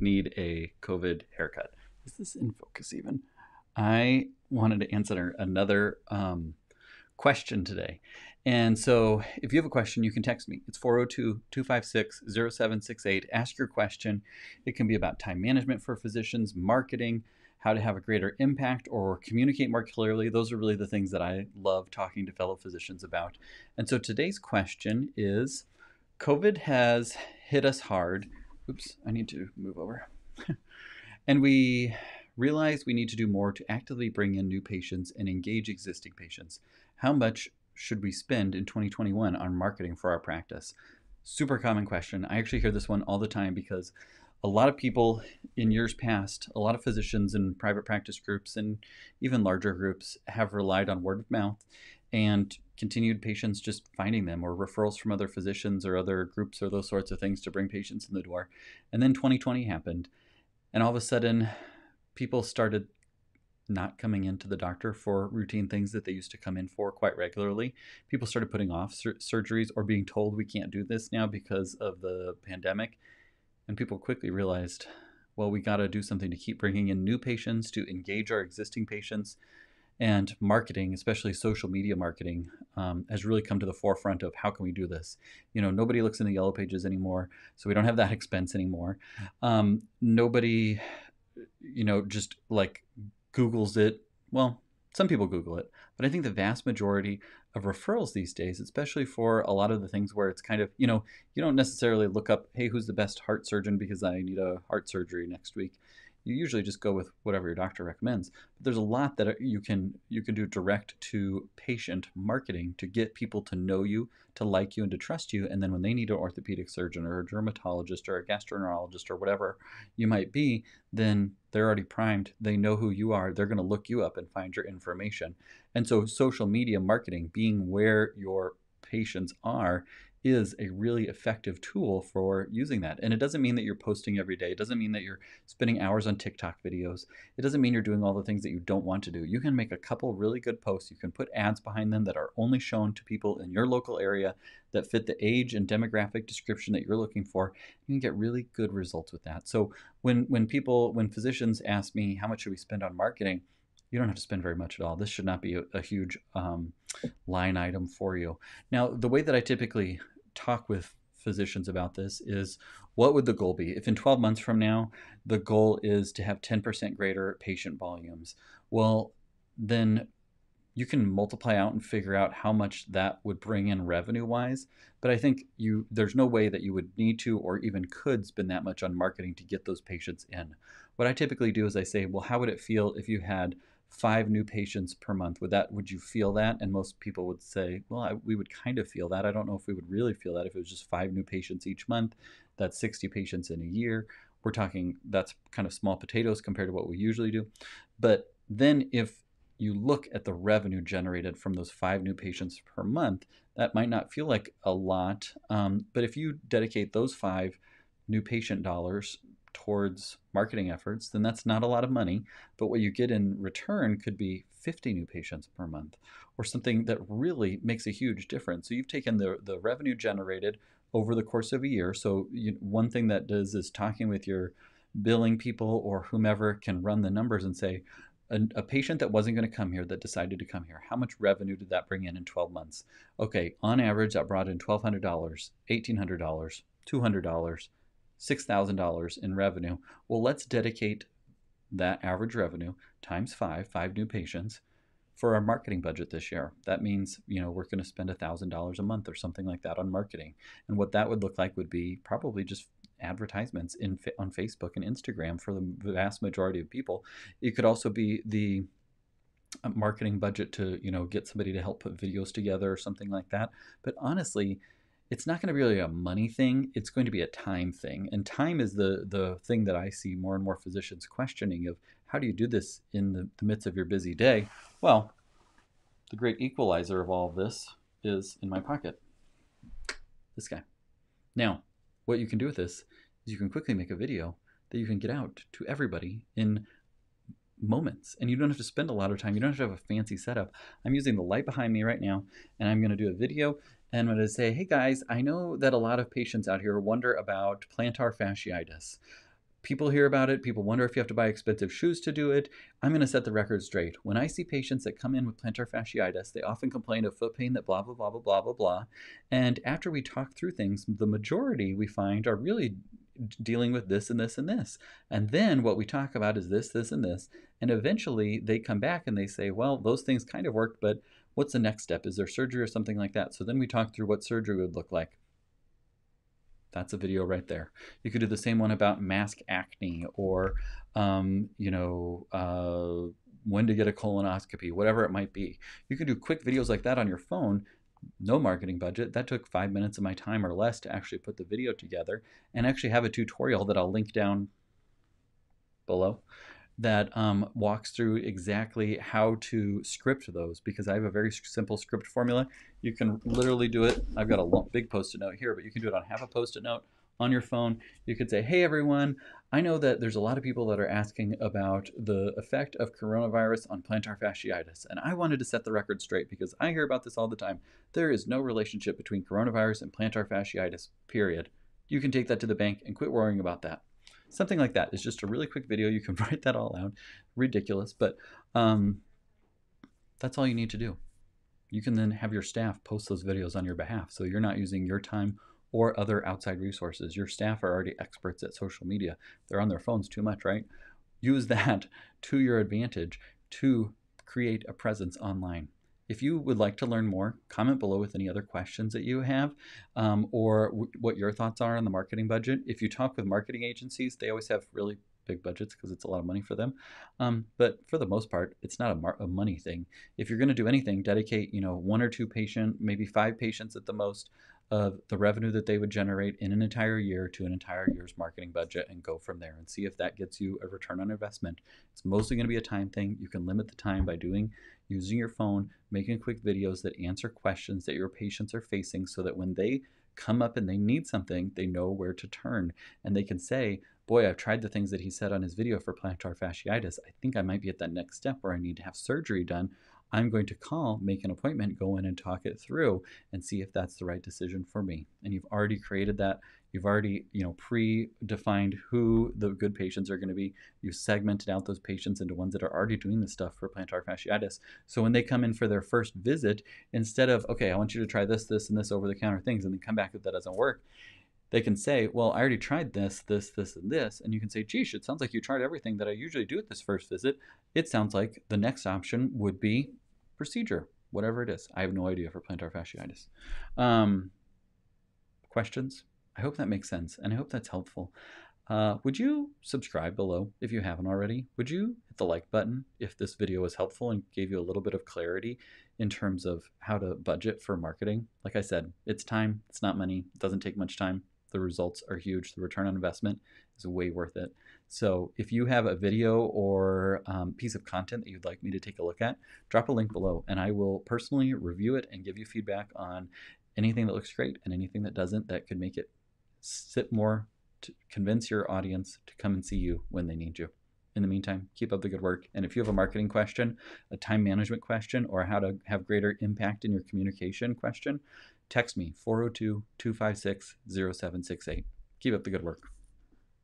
need a COVID haircut. Is this in focus even? I wanted to answer another question today. And so if you have a question, you can text me. It's 402-256-0768. Ask your question. It can be about time management for physicians, marketing, how to have a greater impact, or communicate more clearly. Those are really the things that I love talking to fellow physicians about. And so today's question is, COVID has hit us hard. Oops, I need to move over. And we realize we need to do more to actively bring in new patients and engage existing patients. How much should we spend in 2021 on marketing for our practice? Super common question. I actually hear this one all the time because a lot of people in years past, a lot of physicians in private practice groups and even larger groups have relied on word of mouth and continued patients just finding them, or referrals from other physicians or other groups or those sorts of things to bring patients in the door. And then 2020 happened. And all of a sudden, people started not coming into the doctor for routine things that they used to come in for quite regularly. People started putting off surgeries or being told we can't do this now because of the pandemic. And people quickly realized, well, we got to do something to keep bringing in new patients, to engage our existing patients. And marketing, especially social media marketing, has really come to the forefront of how can we do this. Nobody looks in the yellow pages anymore, so we don't have that expense anymore. Nobody, just like Googles it. Well, some people Google it, but I think the vast majority of referrals these days, especially for a lot of the things where it's kind of, you don't necessarily look up, hey, who's the best heart surgeon because I need a heart surgery next week. You usually just go with whatever your doctor recommends. But there's a lot that you can do direct to patient marketing to get people to know you, to like you, and to trust you. And then when they need an orthopedic surgeon or a dermatologist or a gastroenterologist or whatever you might be, then they're already primed. They know who you are. They're going to look you up and find your information. And so social media marketing, being where your patients are, is a really effective tool for using that. And it doesn't mean that you're posting every day. It doesn't mean that you're spending hours on TikTok videos. It doesn't mean you're doing all the things that you don't want to do. You can make a couple really good posts. You can put ads behind them that are only shown to people in your local area that fit the age and demographic description that you're looking for. You can get really good results with that. So when physicians ask me, how much should we spend on marketing? You don't have to spend very much at all. This should not be a huge line item for you. Now, the way that I typically talk with physicians about this is, what would the goal be? If in 12 months from now, the goal is to have 10% greater patient volumes, well, then you can multiply out and figure out how much that would bring in revenue-wise. But I think there's no way that you would need to or even could spend that much on marketing to get those patients in. What I typically do is I say, well, how would it feel if you had 5 new patients per month? Would you feel that? And most people would say, well, we would kind of feel that. I don't know if we would really feel that if it was just 5 new patients each month. That's 60 patients in a year. We're talking, that's kind of small potatoes compared to what we usually do. But then if you look at the revenue generated from those 5 new patients per month, that might not feel like a lot. But if you dedicate those 5 new patient dollars towards marketing efforts, then that's not a lot of money. But what you get in return could be 50 new patients per month, or something that really makes a huge difference. So you've taken the revenue generated over the course of a year. So one thing that does is talking with your billing people or whomever can run the numbers and say, a patient that wasn't going to come here that decided to come here, how much revenue did that bring in 12 months? Okay, on average, that brought in $1,200, $1,800, $200, $6,000 in revenue. Well, let's dedicate that average revenue times 5 new patients, for our marketing budget this year. That means, we're going to spend $1,000 a month or something like that on marketing. And what that would look like would be probably just advertisements on Facebook and Instagram for the vast majority of people. It could also be the marketing budget to, get somebody to help put videos together or something like that. But honestly, it's not going to be really a money thing. It's going to be a time thing. And time is the thing that I see more and more physicians questioning of, how do you do this in the midst of your busy day? Well, the great equalizer of all of this is in my pocket. This guy. Now, what you can do with this is you can quickly make a video that you can get out to everybody in moments, and you don't have to spend a lot of time. You don't have to have a fancy setup. I'm using the light behind me right now, and I'm going to do a video, and I'm going to say, hey guys, I know that a lot of patients out here wonder about plantar fasciitis. People hear about it. People wonder if you have to buy expensive shoes to do it. I'm going to set the record straight. When I see patients that come in with plantar fasciitis, they often complain of foot pain that blah, blah, blah, blah, blah, blah, blah. And after we talk through things, the majority we find are really dealing with this and this and this. And then what we talk about is this, this, and this. And eventually they come back and they say, well, those things kind of worked, but what's the next step? Is there surgery or something like that? So then we talk through what surgery would look like. That's a video right there. You could do the same one about mask acne or, when to get a colonoscopy, whatever it might be. You can do quick videos like that on your phone. No marketing budget. That took 5 minutes of my time or less to actually put the video together and actually have a tutorial that I'll link down below that walks through exactly how to script those, because I have a very simple script formula. You can literally do it. I've got a big Post-it note here, but you can do it on half a Post-it note on your phone. You could say, hey everyone, I know that there's a lot of people that are asking about the effect of coronavirus on plantar fasciitis, and I wanted to set the record straight because I hear about this all the time. There is no relationship between coronavirus and plantar fasciitis, period. You can take that to the bank and quit worrying about that. Something like that. It's just a really quick video. You can write that all out. Ridiculous, but that's all you need to do. You can then have your staff post those videos on your behalf, so you're not using your time or other outside resources. Your staff are already experts at social media. They're on their phones too much, right? Use that to your advantage to create a presence online. If you would like to learn more, comment below with any other questions that you have or what your thoughts are on the marketing budget. If you talk with marketing agencies, they always have really big budgets because it's a lot of money for them. But for the most part, it's not a money thing. If you're going to do anything, dedicate 1 or 2 patients, maybe 5 patients at the most, of the revenue that they would generate in an entire year to an entire year's marketing budget and go from there and see if that gets you a return on investment. It's mostly going to be a time thing. You can limit the time by using your phone, making quick videos that answer questions that your patients are facing so that when they come up and they need something, they know where to turn and they can say, boy, I've tried the things that he said on his video for plantar fasciitis. I think I might be at that next step where I need to have surgery done. I'm going to call, make an appointment, go in and talk it through and see if that's the right decision for me. And you've already created that. You've already, pre-defined who the good patients are going to be. You segmented out those patients into ones that are already doing this stuff for plantar fasciitis. So when they come in for their first visit, instead of, okay, I want you to try this, this, and this over-the-counter things, and then come back if that doesn't work, they can say, well, I already tried this, this, this, and this. And you can say, geez, it sounds like you tried everything that I usually do at this first visit. It sounds like the next option would be procedure, whatever it is. I have no idea for plantar fasciitis. Questions? I hope that makes sense, and I hope that's helpful. Would you subscribe below if you haven't already? Would you hit the like button if this video was helpful and gave you a little bit of clarity in terms of how to budget for marketing? Like I said, it's time, it's not money, it doesn't take much time. The results are huge. The return on investment is way worth it. So if you have a video or piece of content that you'd like me to take a look at, drop a link below and I will personally review it and give you feedback on anything that looks great and anything that doesn't, that could make it sit more to convince your audience to come and see you when they need you. In the meantime, keep up the good work. And if you have a marketing question, a time management question, or how to have greater impact in your communication question, text me 402-256-0768. Keep up the good work.